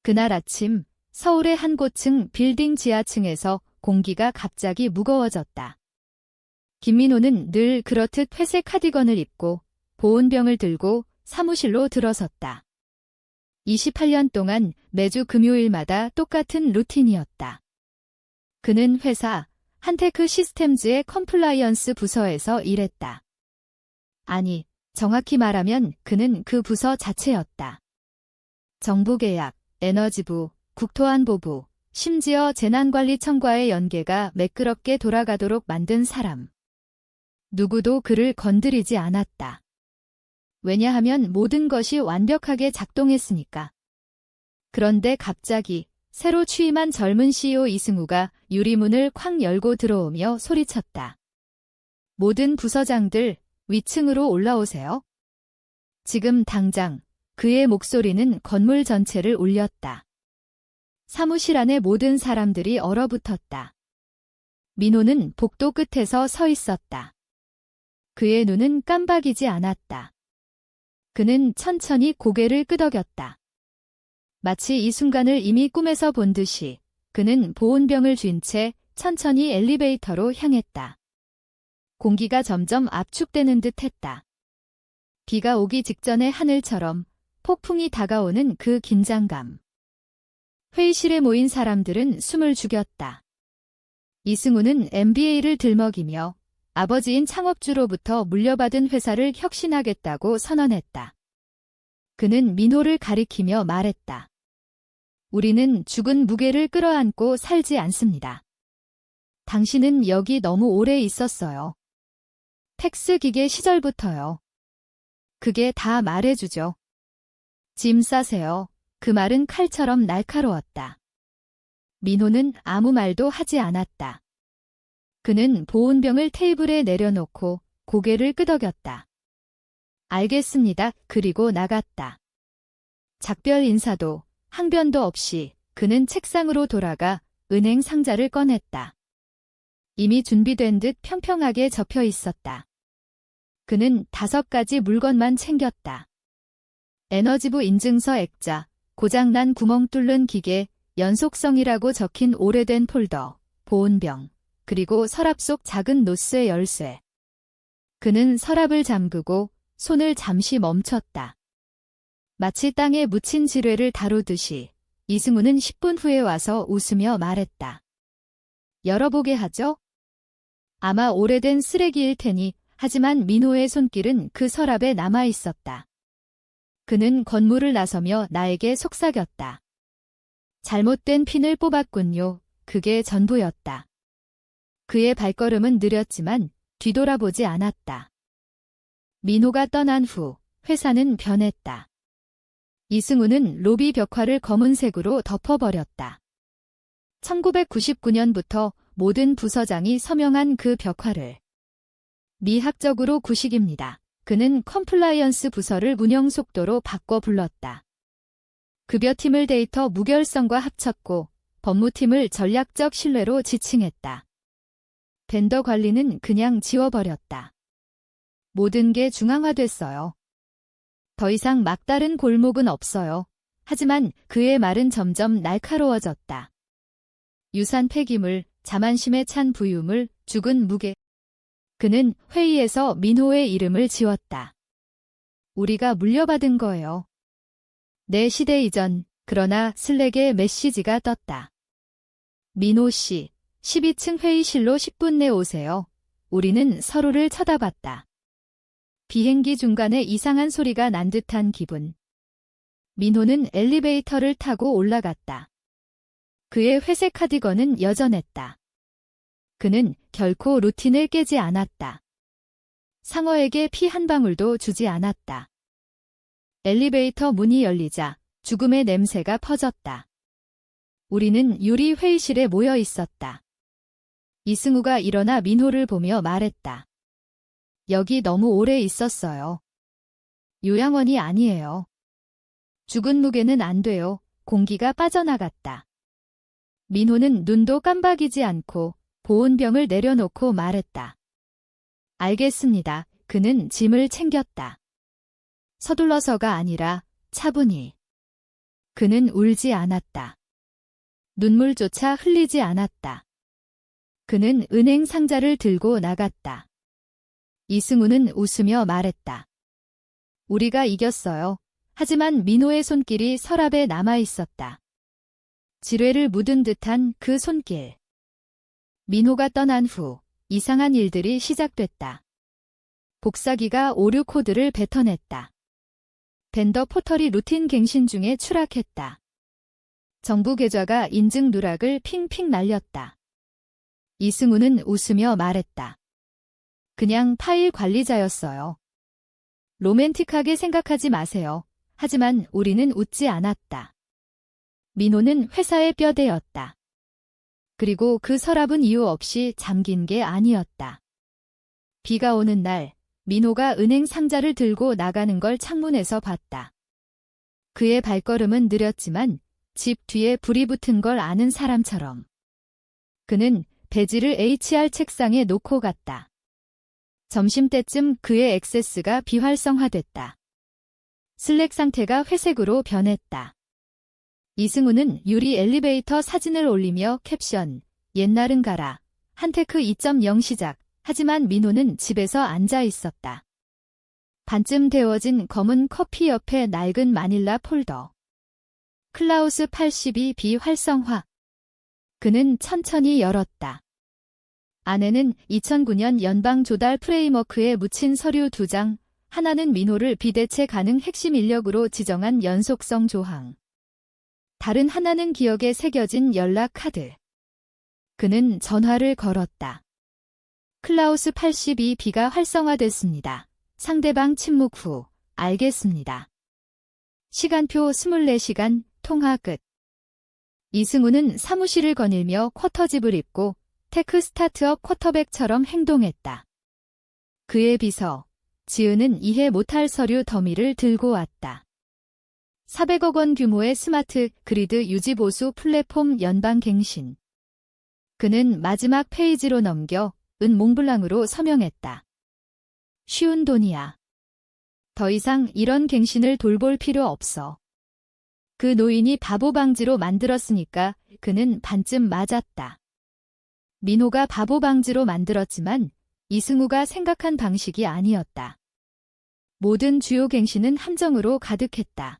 그날 아침 서울의 한 고층 빌딩 지하층에서 공기가 갑자기 무거워졌다. 김민호는 늘 그렇듯 회색 카디건을 입고 보온병을 들고 사무실로 들어섰다. 28년 동안 매주 금요일마다 똑같은 루틴이었다. 그는 회사 한테크 시스템즈의 컴플라이언스 부서에서 일했다. 아니, 정확히 말하면 그는 그 부서 자체였다. 정부계약, 에너지부, 국토안보부, 심지어 재난관리청과의 연계가 매끄럽게 돌아가도록 만든 사람. 누구도 그를 건드리지 않았다. 왜냐하면 모든 것이 완벽하게 작동했으니까. 그런데 갑자기 새로 취임한 젊은 CEO 이승우가 유리문을 쾅 열고 들어오며 소리쳤다. 모든 부서장들, 위층으로 올라오세요. 지금 당장. 그의 목소리는 건물 전체를 울렸다. 사무실 안의 모든 사람들이 얼어붙었다. 민호는 복도 끝에서 서 있었다. 그의 눈은 깜박이지 않았다. 그는 천천히 고개를 끄덕였다. 마치 이 순간을 이미 꿈에서 본 듯이 그는 보온병을 쥔 채 천천히 엘리베이터로 향했다. 공기가 점점 압축되는 듯 했다. 비가 오기 직전의 하늘처럼 폭풍이 다가오는 그 긴장감. 회의실에 모인 사람들은 숨을 죽였다. 이승우는 MBA를 들먹이며 아버지인 창업주로부터 물려받은 회사를 혁신하겠다고 선언했다. 그는 민호를 가리키며 말했다. 우리는 죽은 무게를 끌어안고 살지 않습니다. 당신은 여기 너무 오래 있었어요. 팩스 기계 시절부터요. 그게 다 말해주죠. 짐 싸세요. 그 말은 칼처럼 날카로웠다. 민호는 아무 말도 하지 않았다. 그는 보온병을 테이블에 내려놓고 고개를 끄덕였다. 알겠습니다. 그리고 나갔다. 작별 인사도 항변도 없이 그는 책상으로 돌아가 은행 상자를 꺼냈다. 이미 준비된 듯 평평하게 접혀 있었다. 그는 5가지 물건만 챙겼다. 에너지부 인증서 액자, 고장난 구멍 뚫는 기계, 연속성이라고 적힌 오래된 폴더, 보온병, 그리고 서랍 속 작은 노스의 열쇠. 그는 서랍을 잠그고 손을 잠시 멈췄다. 마치 땅에 묻힌 지뢰를 다루듯이 이승우는 10분 후에 와서 웃으며 말했다. 열어보게 하죠? 아마 오래된 쓰레기일 테니 하지만 민호의 손길은 그 서랍에 남아 있었다. 그는 건물을 나서며 나에게 속삭였다. 잘못된 핀을 뽑았군요. 그게 전부였다. 그의 발걸음은 느렸지만 뒤돌아보지 않았다. 민호가 떠난 후 회사는 변했다. 이승우는 로비 벽화를 검은색으로 덮어버렸다. 1999년부터 모든 부서장이 서명한 그 벽화를. 미학적으로 구식입니다. 그는 컴플라이언스 부서를 운영 속도로 바꿔 불렀다. 급여팀을 데이터 무결성과 합쳤고 법무팀을 전략적 신뢰로 지칭했다. 벤더 관리는 그냥 지워버렸다. 모든 게 중앙화됐어요. 더 이상 막다른 골목은 없어요. 하지만 그의 말은 점점 날카로워졌다. 유산 폐기물, 자만심에 찬 부유물, 죽은 무게. 그는 회의에서 민호의 이름을 지웠다. 우리가 물려받은 거예요. 내 시대 이전, 그러나 슬랙에 메시지가 떴다. 민호 씨, 12층 회의실로 10분 내 오세요. 우리는 서로를 쳐다봤다. 비행기 중간에 이상한 소리가 난 듯한 기분. 민호는 엘리베이터를 타고 올라갔다. 그의 회색 카디건은 여전했다. 그는 결코 루틴을 깨지 않았다. 상어에게 피 한 방울도 주지 않았다. 엘리베이터 문이 열리자 죽음의 냄새가 퍼졌다. 우리는 유리 회의실에 모여 있었다. 이승우가 일어나 민호를 보며 말했다. 여기 너무 오래 있었어요. 요양원이 아니에요. 죽은 무게는 안 돼요. 공기가 빠져나갔다. 민호는 눈도 깜박이지 않고 보온병을 내려놓고 말했다. 알겠습니다. 그는 짐을 챙겼다. 서둘러서가 아니라 차분히. 그는 울지 않았다. 눈물조차 흘리지 않았다. 그는 은행 상자를 들고 나갔다. 이승우는 웃으며 말했다. 우리가 이겼어요. 하지만 민호의 손길이 서랍에 남아 있었다. 지뢰를 묻은 듯한 그 손길. 민호가 떠난 후 이상한 일들이 시작됐다. 복사기가 오류 코드를 뱉어냈다. 벤더 포털이 루틴 갱신 중에 추락했다. 정부 계좌가 인증 누락을 핑핑 날렸다. 이승우는 웃으며 말했다. 그냥 파일 관리자였어요. 로맨틱하게 생각하지 마세요. 하지만 우리는 웃지 않았다. 민호는 회사의 뼈대였다. 그리고 그 서랍은 이유 없이 잠긴 게 아니었다. 비가 오는 날, 민호가 은행 상자를 들고 나가는 걸 창문에서 봤다. 그의 발걸음은 느렸지만 집 뒤에 불이 붙은 걸 아는 사람처럼. 그는 배지를 HR 책상에 놓고 갔다. 점심때쯤 그의 액세스가 비활성화됐다. 슬랙 상태가 회색으로 변했다. 이승우는 유리 엘리베이터 사진을 올리며 캡션, 옛날은 가라, 한테크 2.0 시작. 하지만 민호는 집에서 앉아 있었다. 반쯤 데워진 검은 커피 옆에 낡은 마닐라 폴더. 클라우스 82 비활성화. 그는 천천히 열었다. 안에는 2009년 연방 조달 프레임워크에 묻힌 서류 2장, 하나는 민호를 비대체 가능 핵심 인력으로 지정한 연속성 조항. 다른 하나는 기억에 새겨진 연락 카드. 그는 전화를 걸었다. 클라우스 82B가 활성화됐습니다. 상대방 침묵 후, 알겠습니다. 시간표 24시간, 통화 끝. 이승우는 사무실을 거닐며 쿼터집을 입고 테크 스타트업 쿼터백처럼 행동했다. 그의 비서, 지은은 이해 못할 서류 더미를 들고 왔다. 400억 원 규모의 스마트 그리드 유지보수 플랫폼 연방 갱신. 그는 마지막 페이지로 넘겨 은 몽블랑으로 서명했다. 쉬운 돈이야. 더 이상 이런 갱신을 돌볼 필요 없어. 그 노인이 바보 방지로 만들었으니까 그는 반쯤 맞았다. 민호가 바보 방지로 만들었지만 이승우가 생각한 방식이 아니었다. 모든 주요 갱신은 함정으로 가득했다.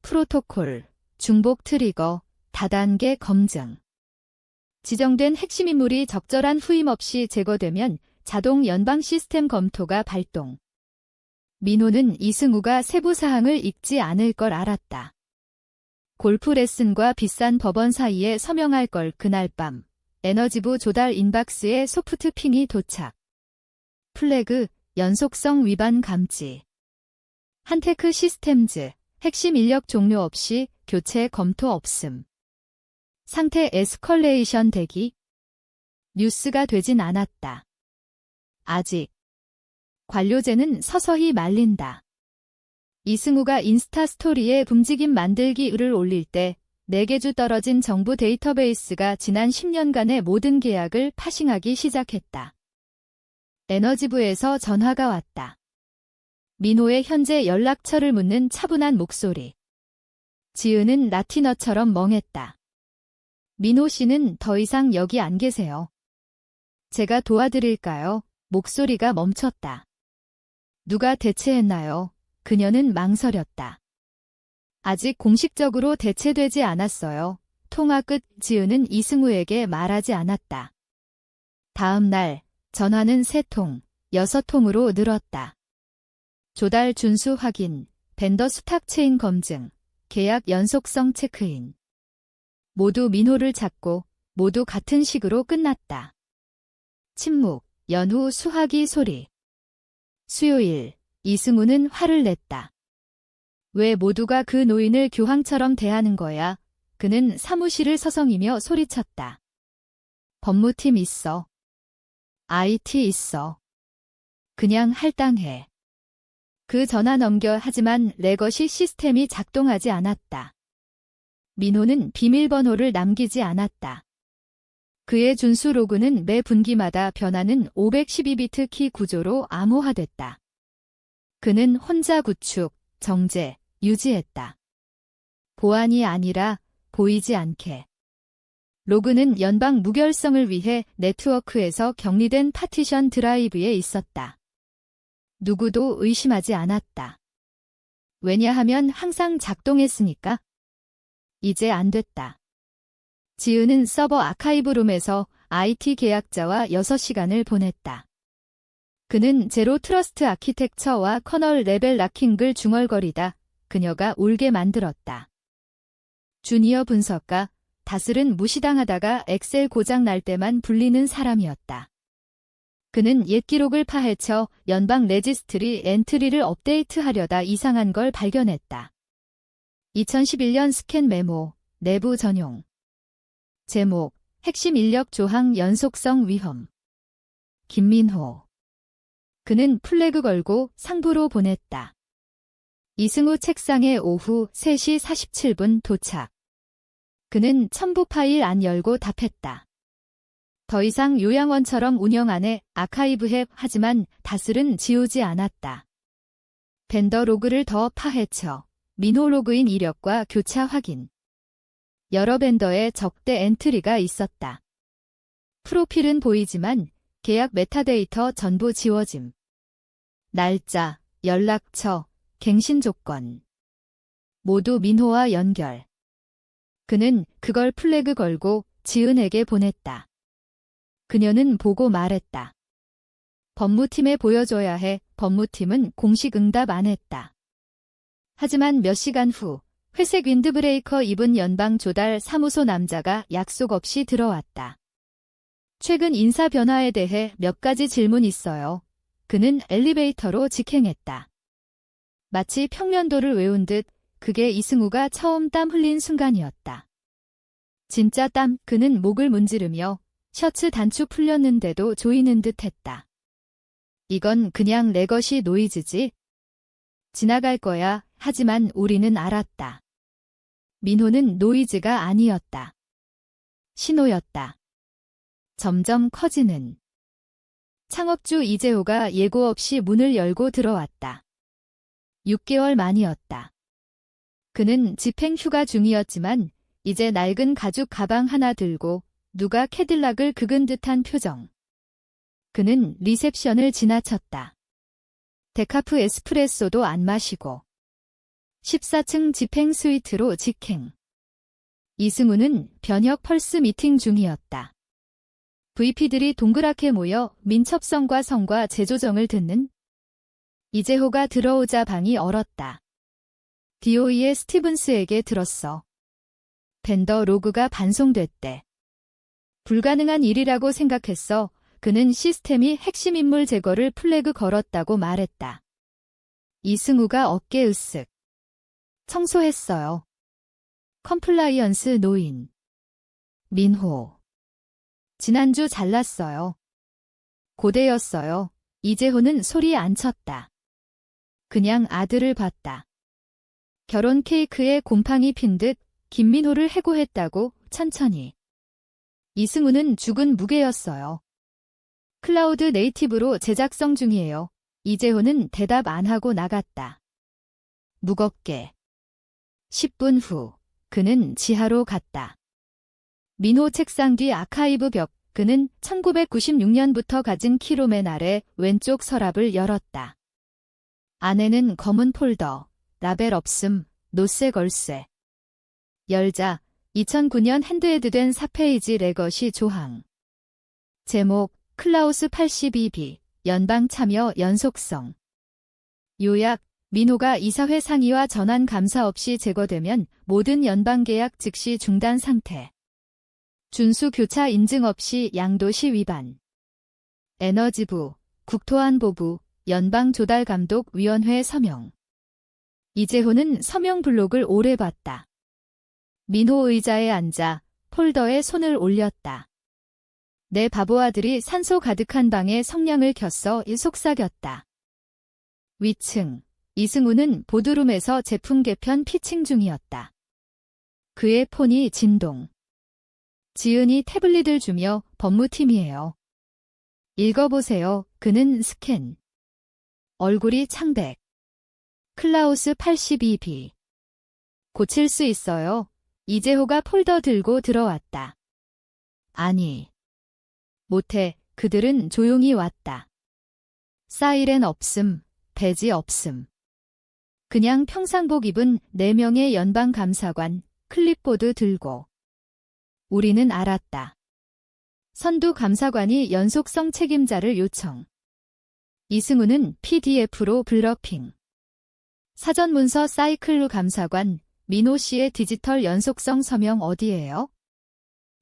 프로토콜, 중복 트리거, 다단계 검증. 지정된 핵심 인물이 적절한 후임 없이 제거되면 자동 연방 시스템 검토가 발동. 민호는 이승우가 세부 사항을 읽지 않을 걸 알았다. 골프 레슨과 비싼 법원 사이에 서명할 걸 그날 밤. 에너지부 조달 인박스에 소프트 핑이 도착. 플래그, 연속성 위반 감지. 한테크 시스템즈, 핵심 인력 종료 없이 교체 검토 없음. 상태 에스컬레이션 대기. 뉴스가 되진 않았다. 아직. 관료제는 서서히 말린다. 이승우가 인스타 스토리에 움직임 만들기 을을 올릴 때 4개 주 떨어진 정부 데이터베이스가 지난 10년간의 모든 계약을 파싱하기 시작했다. 에너지부에서 전화가 왔다. 민호의 현재 연락처를 묻는 차분한 목소리. 지은은 라틴어처럼 멍했다. 민호 씨는 더 이상 여기 안 계세요. 제가 도와드릴까요? 목소리가 멈췄다. 누가 대체했나요? 그녀는 망설였다. 아직 공식적으로 대체되지 않았어요. 통화 끝 지은은 이승우에게 말하지 않았다. 다음 날 전화는 3통, 6통으로 늘었다. 조달 준수 확인, 벤더 수탁 체인 검증, 계약 연속성 체크인. 모두 민호를 찾고 모두 같은 식으로 끝났다. 침묵, 연후 수화기 소리. 수요일, 이승우는 화를 냈다. 왜 모두가 그 노인을 교황처럼 대하는 거야? 그는 사무실을 서성이며 소리쳤다. 법무팀 있어. IT 있어. 그냥 할당해. 그 전화 넘겨 하지만 레거시 시스템이 작동하지 않았다. 민호는 비밀번호를 남기지 않았다. 그의 준수 로그는 매 분기마다 변하는 512비트 키 구조로 암호화됐다. 그는 혼자 구축, 정제, 유지했다. 보안이 아니라 보이지 않게. 로그는 연방 무결성을 위해 네트워크에서 격리된 파티션 드라이브에 있었다. 누구도 의심하지 않았다. 왜냐하면 항상 작동했으니까. 이제 안 됐다. 지은은 서버 아카이브룸에서 IT 계약자와 6시간을 보냈다. 그는 제로 트러스트 아키텍처와 커널 레벨 락킹글 중얼거리다 그녀가 울게 만들었다. 주니어 분석가, 다슬은 무시당하다가 엑셀 고장 날 때만 불리는 사람이었다. 그는 옛 기록을 파헤쳐 연방 레지스트리 엔트리를 업데이트하려다 이상한 걸 발견했다. 2011년 스캔 메모, 내부 전용. 제목, 핵심 인력 조항 연속성 위험. 김민호. 그는 플래그 걸고 상부로 보냈다. 이승우 책상에 오후 3시 47분 도착. 그는 첨부 파일 안 열고 답했다. 더 이상 요양원처럼 운영 안 해 아카이브해 하지만 다슬은 지우지 않았다. 벤더 로그를 더 파헤쳐 민호 로그인 이력과 교차 확인. 여러 벤더에 적대 엔트리가 있었다. 프로필은 보이지만 계약 메타데이터 전부 지워짐. 날짜, 연락처, 갱신 조건. 모두 민호와 연결. 그는 그걸 플래그 걸고 지은에게 보냈다. 그녀는 보고 말했다. 법무팀에 보여줘야 해. 법무팀은 공식 응답 안 했다. 하지만 몇 시간 후 회색 윈드브레이커 입은 연방 조달 사무소 남자가 약속 없이 들어왔다. 최근 인사 변화에 대해 몇 가지 질문 있어요. 그는 엘리베이터로 직행했다. 마치 평면도를 외운 듯 그게 이승우가 처음 땀 흘린 순간이었다. 진짜 땀. 그는 목을 문지르며 셔츠 단추 풀렸는데도 조이는 듯 했다. 이건 그냥 내 것이 노이즈지. 지나갈 거야. 하지만 우리는 알았다. 민호는 노이즈가 아니었다. 신호였다. 점점 커지는. 창업주 이재호가 예고 없이 문을 열고 들어왔다. 6개월 만이었다. 그는 집행 휴가 중이었지만 이제 낡은 가죽 가방 하나 들고 누가 캐딜락을 긁은 듯한 표정. 그는 리셉션을 지나쳤다. 데카프 에스프레소도 안 마시고 14층 집행 스위트로 직행. 이승우는 변혁 펄스 미팅 중이었다. VP들이 동그랗게 모여 민첩성과 성과 재조정을 듣는. 이재호가 들어오자 방이 얼었다. DOE의 스티븐스에게 들었어. 벤더 로그가 반송됐대. 불가능한 일이라고 생각했어. 그는 시스템이 핵심 인물 제거를 플래그 걸었다고 말했다. 이승우가 어깨 으쓱. 청소했어요. 컴플라이언스 노인. 민호. 지난주 잘났어요. 고대였어요. 이재호는 소리 안 쳤다. 그냥 아들을 봤다. 결혼 케이크에 곰팡이 핀 듯 김민호를 해고했다고 천천히. 이승우는 죽은 무게였어요. 클라우드 네이티브로 제작성 중이에요. 이재호는 대답 안 하고 나갔다. 무겁게. 10분 후 그는 지하로 갔다. 민호 책상 뒤 아카이브 벽. 그는 1996년부터 가진 키로맨 아래 왼쪽 서랍을 열었다. 안에는 검은 폴더, 라벨 없음, 노쇠 걸쇠. 열자 2009년 핸드헤드된 4페이지 레거시 조항. 제목 클라우스 82B 연방 참여 연속성. 요약 민호가 이사회 상의와 전환 감사 없이 제거되면 모든 연방 계약 즉시 중단 상태. 준수 교차 인증 없이 양도시 위반. 에너지부, 국토안보부, 연방조달감독위원회 서명. 이재호는 서명 블록을 오래 봤다. 민호 의자에 앉아 폴더에 손을 올렸다. 내 바보 아들이 산소 가득한 방에 성냥을 켰어. 속삭였다. 위층. 이승우는 보드룸에서 제품 개편 피칭 중이었다. 그의 폰이 진동. 지은이 태블릿을 주며 법무팀이에요. 읽어보세요. 그는 스캔. 얼굴이 창백. 클라우스 82B. 고칠 수 있어요. 이재호가 폴더 들고 들어왔다. 아니. 못해. 그들은 조용히 왔다. 사이렌 없음, 배지 없음. 그냥 평상복 입은 4명의 연방감사관, 클립보드 들고. 우리는 알았다. 선두 감사관이 연속성 책임자를 요청. 이승우는 PDF로 블러핑. 사전문서 사이클루 감사관, 민호 씨의 디지털 연속성 서명 어디예요?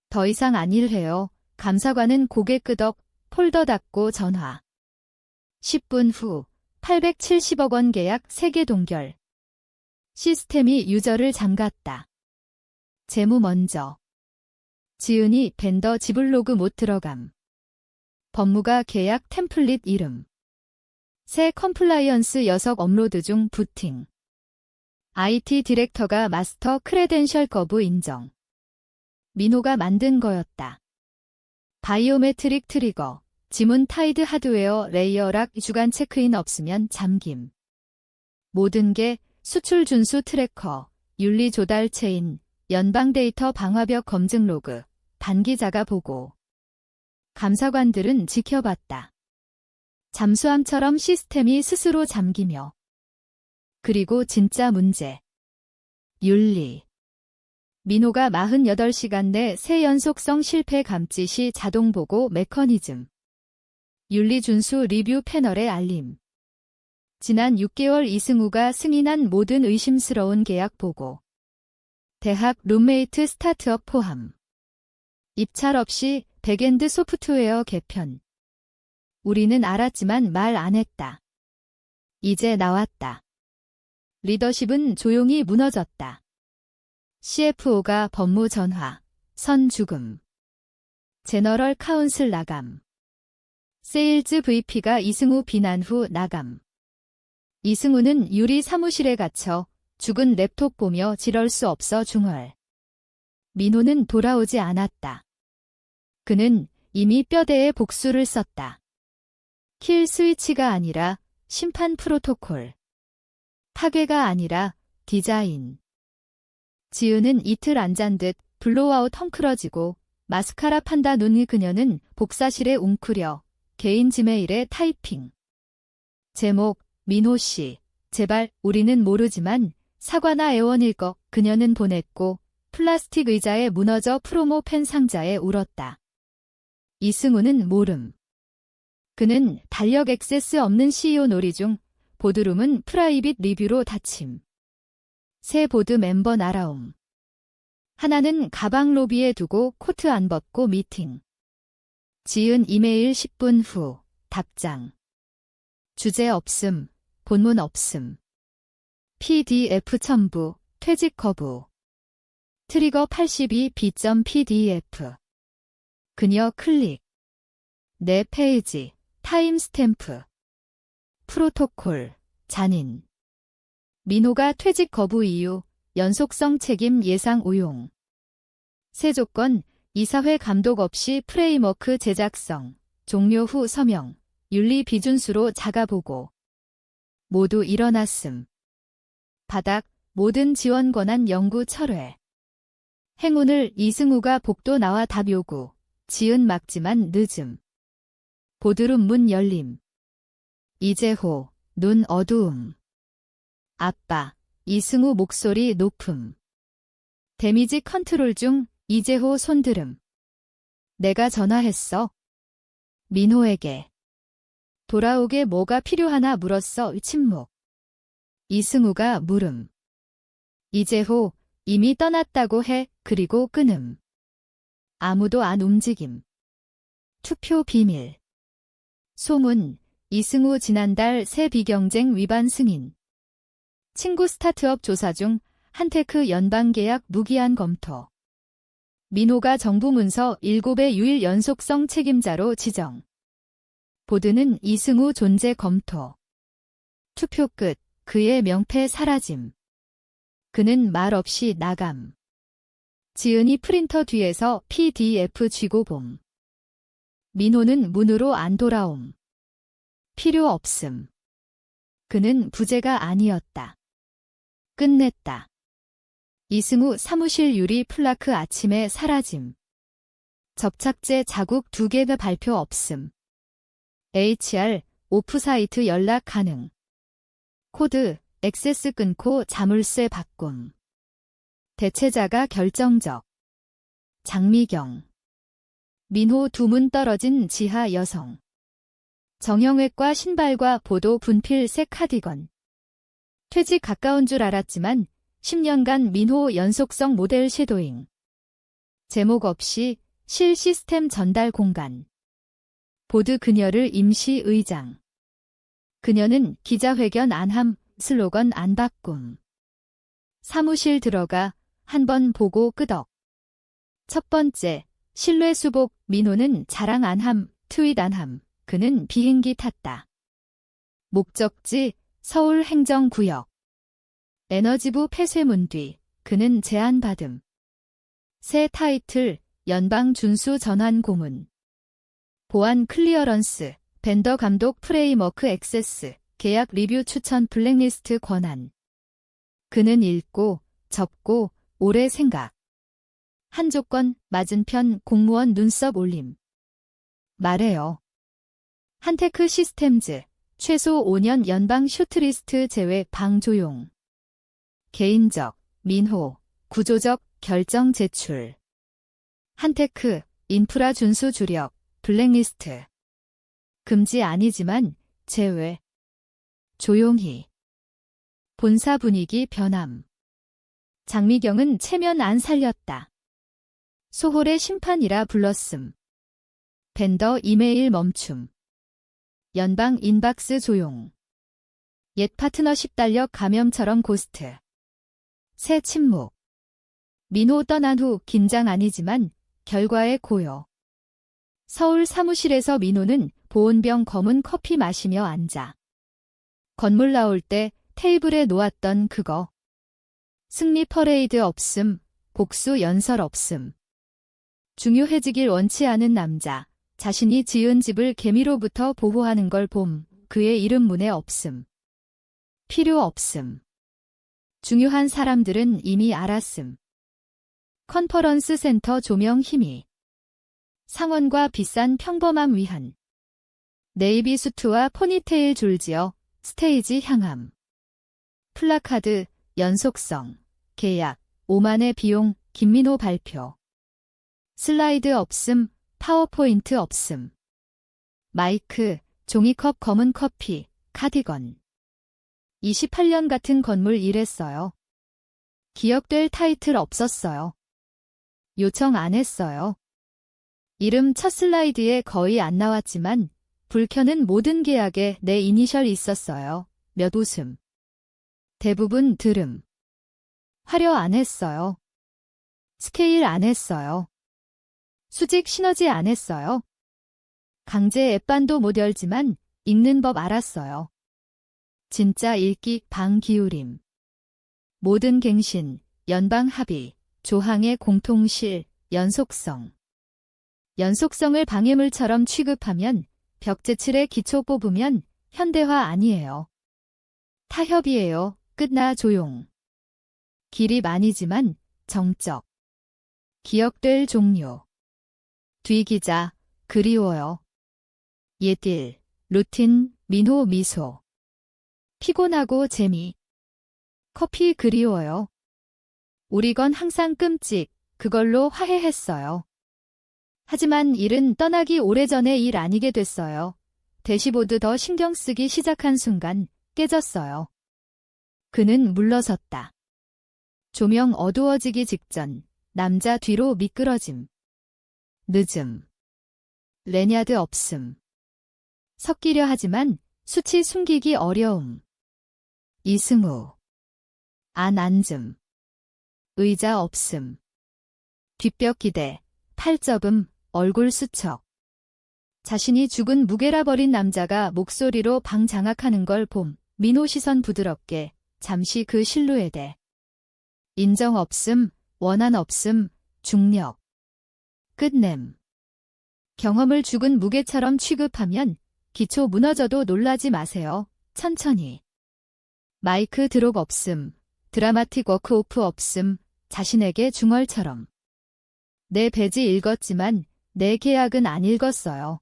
더 이상 안 일해요. 감사관은 고개 끄덕, 폴더 닫고 전화. 10분 후 870억 원 계약 3개 동결. 시스템이 유저를 잠갔다. 재무 먼저. 지은이 벤더 지불 로그 못 들어감. 법무가 계약 템플릿 이름. 새 컴플라이언스 녀석 업로드 중 부팅. IT 디렉터가 마스터 크레덴셜 거부 인정. 민호가 만든 거였다. 바이오메트릭 트리거, 지문 타이드 하드웨어 레이어락 주간 체크인 없으면 잠김. 모든 게 수출 준수 트래커, 윤리 조달 체인, 연방 데이터 방화벽 검증 로그, 단기자가 보고. 감사관들은 지켜봤다. 잠수함처럼 시스템이 스스로 잠기며. 그리고 진짜 문제. 윤리. 민호가 48시간 내 새 연속성 실패 감지 시 자동 보고 메커니즘. 윤리 준수 리뷰 패널의 알림. 지난 6개월 이승우가 승인한 모든 의심스러운 계약 보고. 대학 룸메이트 스타트업 포함. 입찰 없이 백엔드 소프트웨어 개편. 우리는 알았지만 말 안 했다. 이제 나왔다. 리더십은 조용히 무너졌다. CFO가 법무 전화, 선 죽음. 제너럴 카운슬 나감. 세일즈 VP가 이승우 비난 후 나감. 이승우는 유리 사무실에 갇혀 죽은 랩톱 보며 지럴 수 없어 중얼. 민호는 돌아오지 않았다. 그는 이미 뼈대에 복수를 썼다. 킬 스위치가 아니라 심판 프로토콜. 파괴가 아니라 디자인. 지은은 이틀 안 잔 듯 블로우아웃 헝클어지고 마스카라 판다 눈이 그녀는 복사실에 웅크려 개인 지메일에 타이핑. 제목 민호 씨. 제발 우리는 모르지만 사과나 애원일 것 그녀는 보냈고 플라스틱 의자에 무너져 프로모 펜 상자에 울었다. 이승우는 모름. 그는 달력 액세스 없는 CEO 놀이 중 보드룸은 프라이빗 리뷰로 닫힘. 새 보드 멤버 날아옴. 하나는 가방 로비에 두고 코트 안 벗고 미팅. 지은 이메일 10분 후 답장. 주제 없음, 본문 없음. PDF 첨부, 퇴직 거부. 트리거 82b.pdf. 그녀 클릭. 내 페이지, 타임스탬프. 프로토콜, 잔인. 민호가 퇴직 거부 이유, 연속성 책임 예상 오용. 새 조건, 이사회 감독 없이 프레임워크 제작성, 종료 후 서명, 윤리 비준수로 자가보고. 모두 일어났음. 바닥, 모든 지원 권한 영구 철회. 행운을 이승우가 복도 나와 답 요구, 지은 막지만 늦음. 보드룸 문 열림. 이재호, 눈 어두움. 아빠, 이승우 목소리 높음. 데미지 컨트롤 중 이재호 손들음. 내가 전화했어. 민호에게. 돌아오게 뭐가 필요하나 물었어. 침묵. 이승우가 물음. 이재호, 이미 떠났다고 해. 그리고 끊음. 아무도 안 움직임. 투표 비밀. 소문, 이승우 지난달 새 비경쟁 위반 승인. 친구 스타트업 조사 중 한테크 연방계약 무기한 검토. 민호가 정부 문서 7의 유일 연속성 책임자로 지정. 보드는 이승우 존재 검토. 투표 끝, 그의 명패 사라짐. 그는 말 없이 나감. 지은이 프린터 뒤에서 PDF 쥐고 봄. 민호는 문으로 안 돌아옴. 필요 없음. 그는 부재가 아니었다. 끝냈다. 이승우 사무실 유리 플라크 아침에 사라짐. 접착제 자국 2개가 발표 없음. HR 오프사이트 연락 가능. 코드 액세스 끊고 자물쇠 바꿈. 대체자가 결정적. 장미경. 민호 두문 떨어진 지하 여성. 정형외과 신발과 보도 분필색 카디건. 퇴직 가까운 줄 알았지만 10년간 민호 연속성 모델 섀도잉. 제목 없이 실 시스템 전달 공간. 보드 그녀를 임시 의장. 그녀는 기자회견 안함, 슬로건 안 바꿈. 사무실 들어가 한 번 보고 끄덕. 첫 번째, 신뢰 수복. 민호는 자랑 안함, 트윗 안함. 그는 비행기 탔다. 목적지 서울 행정구역. 에너지부 폐쇄문 뒤 그는 제안받음. 새 타이틀 연방 준수 전환 고문. 보안 클리어런스, 벤더 감독 프레임워크 액세스, 계약 리뷰 추천 블랙리스트 권한. 그는 읽고 접고 오래 생각. 한 조건 맞은편 공무원 눈썹 올림. 말해요. 한테크 시스템즈, 최소 5년 연방 쇼트리스트 제외 방 조용. 개인적, 민호, 구조적 결정 제출. 한테크, 인프라 준수 주력, 블랙리스트. 금지 아니지만 제외. 조용히. 본사 분위기 변함. 장미경은 체면 안 살렸다. 소홀의 심판이라 불렀음. 벤더 이메일 멈춤. 연방 인박스 조용. 옛 파트너십 달력 감염처럼 고스트. 새 침묵. 민호 떠난 후 긴장 아니지만 결과에 고요. 서울 사무실에서 민호는 보온병 검은 커피 마시며 앉아. 건물 나올 때 테이블에 놓았던 그거. 승리 퍼레이드 없음, 복수 연설 없음. 중요해지길 원치 않은 남자. 자신이 지은 집을 개미로부터 보호하는 걸 봄. 그의 이름 문에 없음. 필요 없음. 중요한 사람들은 이미 알았음. 컨퍼런스 센터 조명 희미. 상원과 비싼 평범함 위한. 네이비 수트와 포니테일 줄지어 스테이지 향함. 플라카드, 연속성, 계약, 5만의 비용, 김민호 발표. 슬라이드 없음, 파워포인트 없음. 마이크, 종이컵 검은 커피, 카디건. 28년 같은 건물 일했어요. 기억될 타이틀 없었어요. 요청 안 했어요. 이름 첫 슬라이드에 거의 안 나왔지만 불 켜는 모든 계약에 내 이니셜 있었어요. 몇 웃음. 대부분 들음. 화려 안 했어요. 스케일 안 했어요. 수직 시너지 안 했어요. 강제 앱반도 못 열지만 읽는 법 알았어요. 진짜 읽기 방 기울임. 모든 갱신, 연방 합의, 조항의 공통실, 연속성. 연속성을 방해물처럼 취급하면 벽제칠에 기초 뽑으면 현대화 아니에요. 타협이에요. 끝나 조용. 기립 아니지만 정적. 기억될 종류. 뒤기자, 그리워요. 옛일, 루틴, 민호 미소. 피곤하고 재미. 커피 그리워요. 우리 건 항상 끔찍, 그걸로 화해했어요. 하지만 일은 떠나기 오래전에 일 아니게 됐어요. 대시보드 더 신경 쓰기 시작한 순간 깨졌어요. 그는 물러섰다. 조명 어두워지기 직전 남자 뒤로 미끄러짐. 늦음. 레냐드 없음. 섞이려 하지만 수치 숨기기 어려움. 이승우. 안 앉음. 의자 없음. 뒷벽 기대, 팔접음, 얼굴 수척. 자신이 죽은 무게라 버린 남자가 목소리로 방 장악하는 걸 봄. 민호 시선 부드럽게, 잠시 그 실루엣에. 인정 없음, 원한 없음, 중력. 끝냄. 경험을 죽은 무게처럼 취급하면 기초 무너져도 놀라지 마세요. 천천히. 마이크 드롭 없음, 드라마틱 워크오프 없음, 자신에게 중얼처럼. 내 배지 읽었지만 내 계약은 안 읽었어요.